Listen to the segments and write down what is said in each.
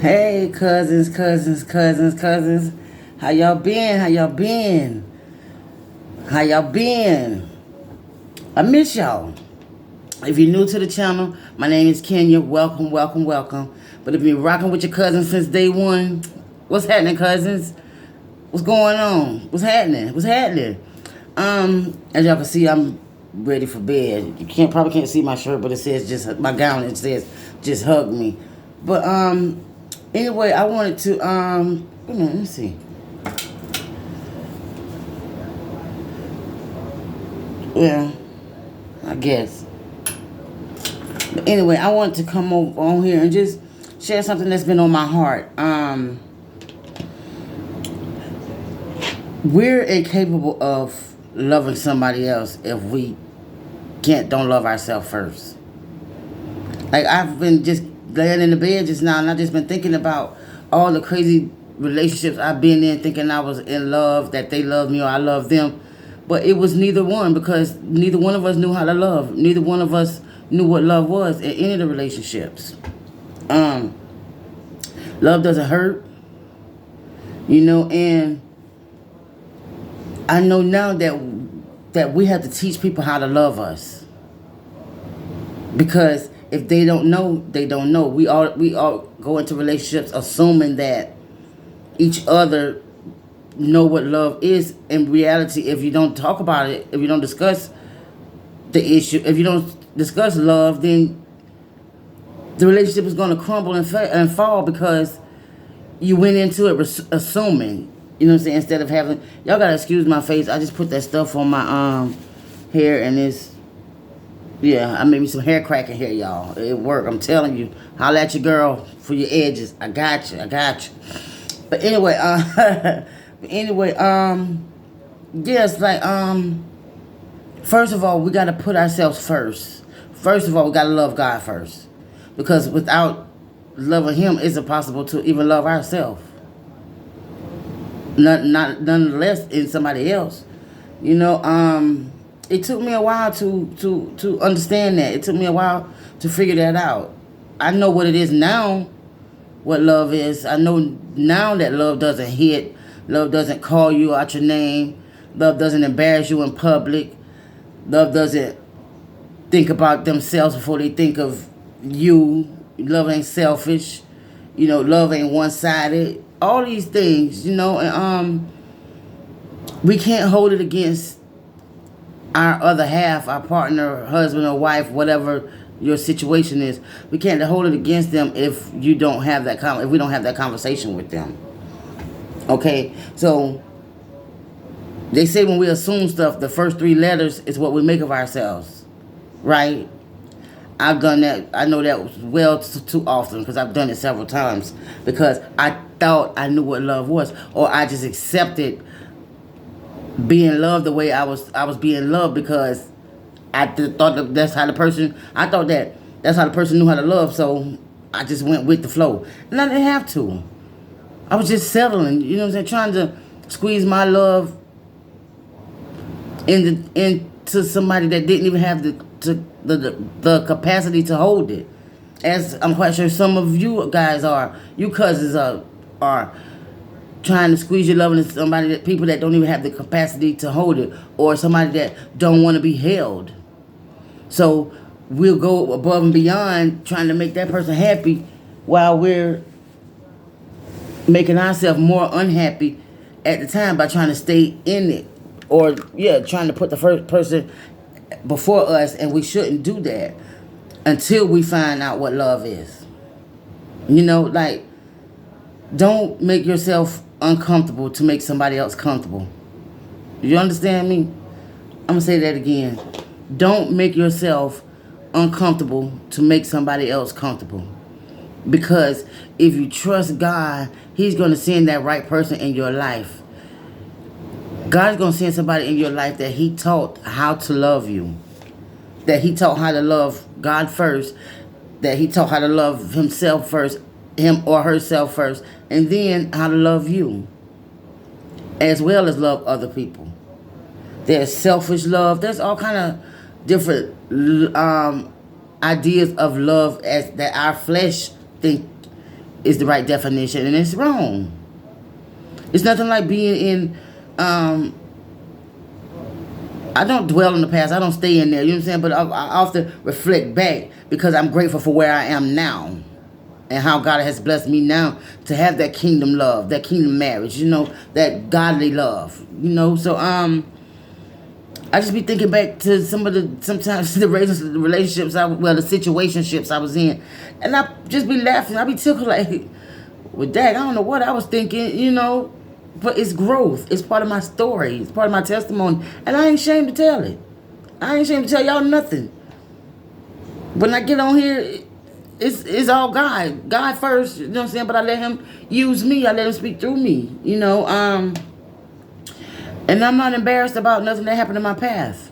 Hey, cousins. How y'all been? How y'all been? I miss y'all. If you're new to the channel, my name is Kenya. Welcome. But if you've been rocking with your cousins since day one, what's happening, cousins? What's going on? What's happening? As y'all can see, I'm ready for bed. You probably can't see my shirt, but it says just my gown. It says just hug me. But anyway, I wanted to wait a minute, let me see. Well, I guess. But anyway, I wanted to come over on here and just share something that's been on my heart. We're incapable of loving somebody else if we don't love ourselves first. Like, I've been just laying in the bed just now, and I've just been thinking about all the crazy relationships I've been in, thinking I was in love, that they loved me or I loved them. But it was neither one, because neither one of us knew how to love. Neither one of us knew what love was in any of the relationships. Love doesn't hurt, and I know now that we have to teach people how to love us. Because if they don't know, they don't know. We all go into relationships assuming that each other know what love is. In reality, if you don't talk about it, if you don't discuss the issue, if you don't discuss love, then the relationship is going to crumble and fall, because you went into it assuming. You know what I'm saying? Instead of having, y'all gotta excuse my face. I just put that stuff on my hair, and I made me some hair cracking here, y'all. It worked. I'm telling you. Holla at your girl for your edges. I got you. But anyway, yes, like, first of all, we got to put ourselves first. First of all, we got to love God first. Because without loving Him, it's impossible to even love ourselves. Nonetheless, in somebody else. It took me a while to understand that. It took me a while to figure that out. I know what it is now, what love is. I know now that love doesn't hit. Love doesn't call you out your name. Love doesn't embarrass you in public. Love doesn't think about themselves before they think of you. Love ain't selfish. Love ain't one-sided. All these things, and we can't hold it against our other half, our partner, husband or wife, whatever your situation is. We can't hold it against them if we don't have that conversation with them. Okay, so they say when we assume stuff, the first three letters is what we make of ourselves, right? I've done that. I know that well too often, because I've done it several times, because I thought I knew what love was, or I just accepted being loved the way I was being loved, because I thought that's how the person. I thought that's how the person knew how to love, so I just went with the flow, and I didn't have to. I was just settling, trying to squeeze my love into somebody that didn't even have the capacity to hold it. As I'm quite sure some of you guys you cousins are trying to squeeze your love into people that don't even have the capacity to hold it, or somebody that don't want to be held. So we'll go above and beyond trying to make that person happy, while we're making ourselves more unhappy at the time by trying to stay in it, or trying to put the first person before us, and we shouldn't do that until we find out what love is. Like, don't make yourself uncomfortable to make somebody else comfortable. You understand me? I'm gonna say that again. Don't make yourself uncomfortable to make somebody else comfortable. Because if you trust God, He's gonna send that right person in your life. God's gonna send somebody in your life that He taught how to love you. That He taught how to love God first. That He taught how to love himself first, him or herself first, and then how to love you, as well as love other people. There's selfish love. There's all kind of different ideas of love as that our flesh think is the right definition, and it's wrong. It's nothing like being in, I don't dwell in the past. I don't stay in there. You know what I'm saying? But I often reflect back because I'm grateful for where I am now and how God has blessed me now to have that kingdom love, that kingdom marriage, you know, that godly love, you know. So I just be thinking back to sometimes the relationships, the situationships I was in, and I just be laughing. I be tickled like, well, Dad, I don't know what I was thinking, you know. But it's growth. It's part of my story. It's part of my testimony. And I ain't ashamed to tell it. I ain't ashamed to tell y'all nothing. When I get on here, it's all God. God first, you know what I'm saying? But I let him use me. I let him speak through me, you know. And I'm not embarrassed about nothing that happened in my past.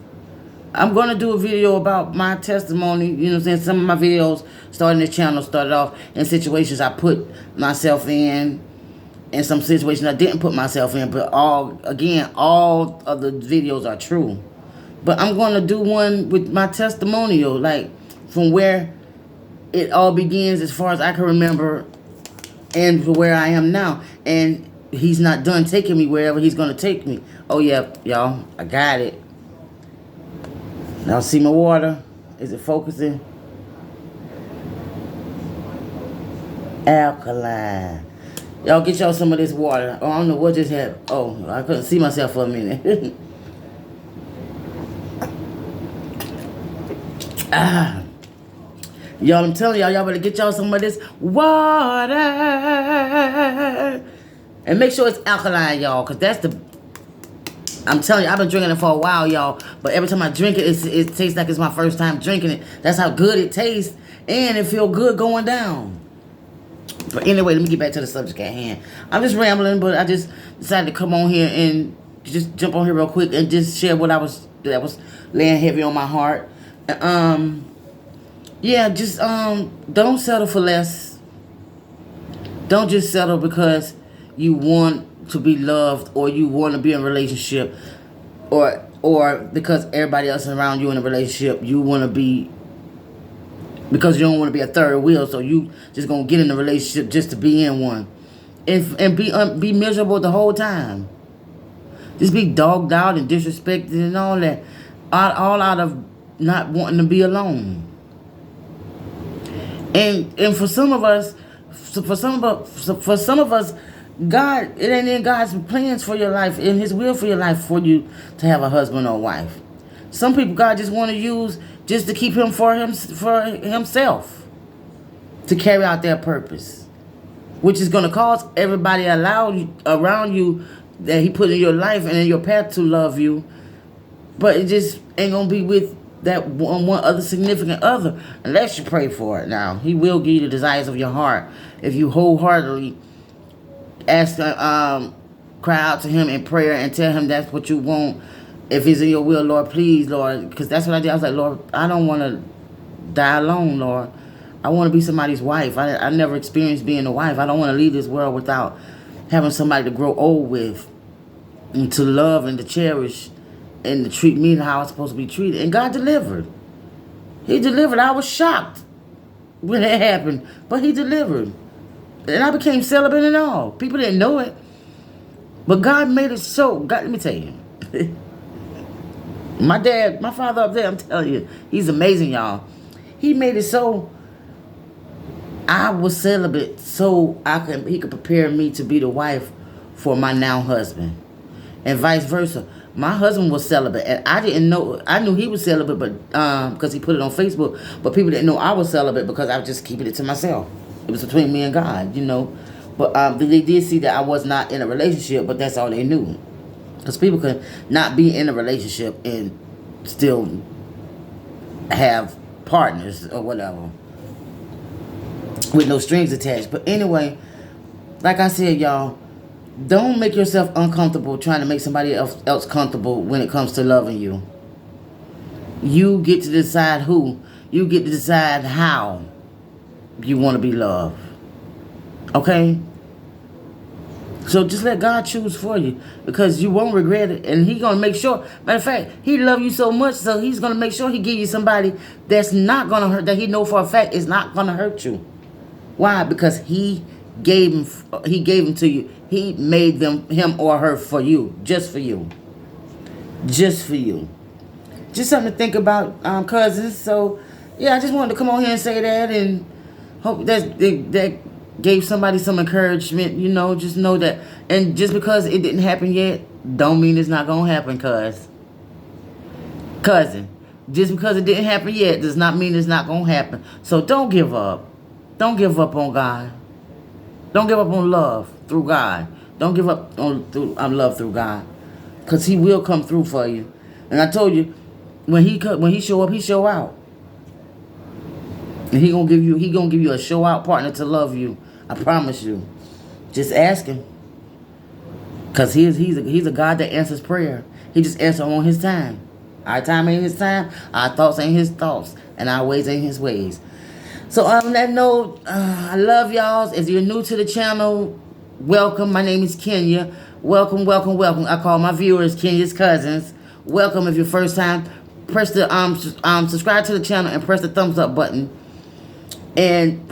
I'm going to do a video about my testimony. You know what I'm saying? Some of my videos starting this channel started off in situations I put myself in some situations I didn't put myself in, but all of the videos are true. But I'm going to do one with my testimonial, like from where it all begins as far as I can remember and to where I am now. And he's not done taking me wherever he's going to take me. Oh, yeah, y'all, I got it. Now see my water? Is it focusing? Alkaline. Y'all get y'all some of this water. Oh, I don't know what just happened. Oh, I couldn't see myself for a minute. Y'all, I'm telling y'all better get y'all some of this water. And make sure it's alkaline, y'all, because that's the... I'm telling you, I've been drinking it for a while, y'all. But every time I drink it, it tastes like it's my first time drinking it. That's how good it tastes. And it feels good going down. But anyway, let me get back to the subject at hand. I'm just rambling, but I just decided to come on here and just jump on here real quick and just share what that was laying heavy on my heart. Yeah, just don't settle for less. Don't just settle because you want to be loved or you want to be in a relationship or because everybody else around you in a relationship, you want to be, because you don't want to be a third wheel, so you just gonna get in a relationship just to be in one, and be miserable the whole time. Just be dogged out and disrespected and all that, all out of not wanting to be alone. And for some of us, God, it ain't in God's plans for your life, in His will for your life, for you to have a husband or wife. Some people God just want to use just to keep him for himself, to carry out their purpose, which is going to cause everybody around you that He put in your life and in your path to love you, but it just ain't going to be with that one other significant other unless you pray for it. Now, He will give you the desires of your heart if you wholeheartedly ask, cry out to Him in prayer and tell Him that's what you want. If it's in your will, Lord, please, Lord, because that's what I did. I was like, Lord, I don't want to die alone, Lord. I want to be somebody's wife. I never experienced being a wife. I don't want to leave this world without having somebody to grow old with and to love and to cherish and to treat me how I'm supposed to be treated. And God delivered. He delivered. I was shocked when it happened, but He delivered. And I became celibate and all. People didn't know it. But God made it so. God, let me tell you. My father up there, I'm telling you, he's amazing, y'all. He made it so I was celibate so he could prepare me to be the wife for my now husband. And vice versa. My husband was celibate, and I didn't know. I knew he was celibate, but because he put it on Facebook. But people didn't know I was celibate because I was just keeping it to myself. It was between me and God, you know. But they did see that I was not in a relationship, but that's all they knew. Because people could not be in a relationship and still have partners or whatever with no strings attached. But anyway, like I said, y'all, don't make yourself uncomfortable trying to make somebody else comfortable when it comes to loving you. You get to decide who. You get to decide how you want to be loved. Okay? So just let God choose for you, because you won't regret it. And He's going to make sure, matter of fact, He loves you so much, so He's going to make sure He give you somebody that's not going to hurt, that He know for a fact is not going to hurt you. Why? Because He he gave them to you. He made him or her for you, just for you. Just for you. Just something to think about, cousins. So, yeah, I just wanted to come on here and say that, and hope that gave somebody some encouragement. You know, just know that. And just because it didn't happen yet, don't mean it's not going to happen, cousin. Just because it didn't happen yet does not mean it's not going to happen. So don't give up. Don't give up on God. Don't give up on love through God. Don't give up on love through God. Because he will come through for you. And I told you, when he show up, he show out. And he gonna give you a show out partner to love you. I promise you. Just ask him. Because he's a God that answers prayer. He just answers on his time. Our time ain't his time. Our thoughts ain't his thoughts. And our ways ain't his ways. So on that note, I love y'all. If you're new to the channel, welcome. My name is Kenya. Welcome. I call my viewers Kenya's cousins. Welcome. If you're first time, press the subscribe to the channel and press the thumbs up button. And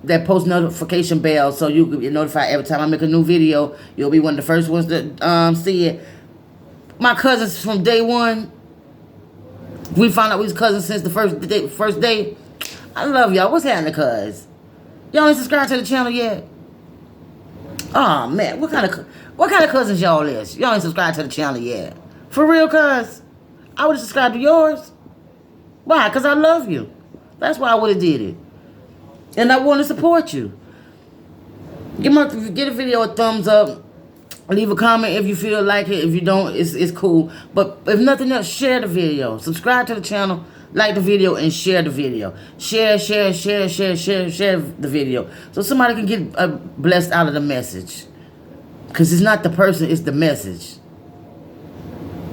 that post notification bell so you can get notified every time I make a new video. You'll be one of the first ones to see it. My cousins from day one. We found out we was cousins since the first day. I love y'all. What's happening, cuz? Y'all ain't subscribed to the channel yet? Oh man, what kind of cousins y'all is? Y'all ain't subscribed to the channel yet. For real, cuz? I would have subscribed to yours. Why? Because I love you. That's why I would have did it. And I want to support you. Get a video a thumbs up. Leave a comment if you feel like it. If you don't, it's cool. But if nothing else, share the video. Subscribe to the channel, like the video, and share the video. Share the video. So somebody can get blessed out of the message. Because it's not the person, it's the message.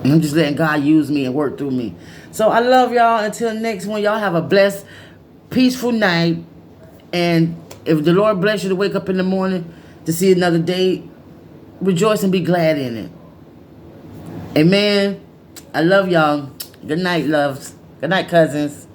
And I'm just letting God use me and work through me. So I love y'all. Until next one, y'all have a blessed, peaceful night. And if the Lord bless you to wake up in the morning to see another day, rejoice and be glad in it. Amen. I love y'all. Good night, loves. Good night, cousins.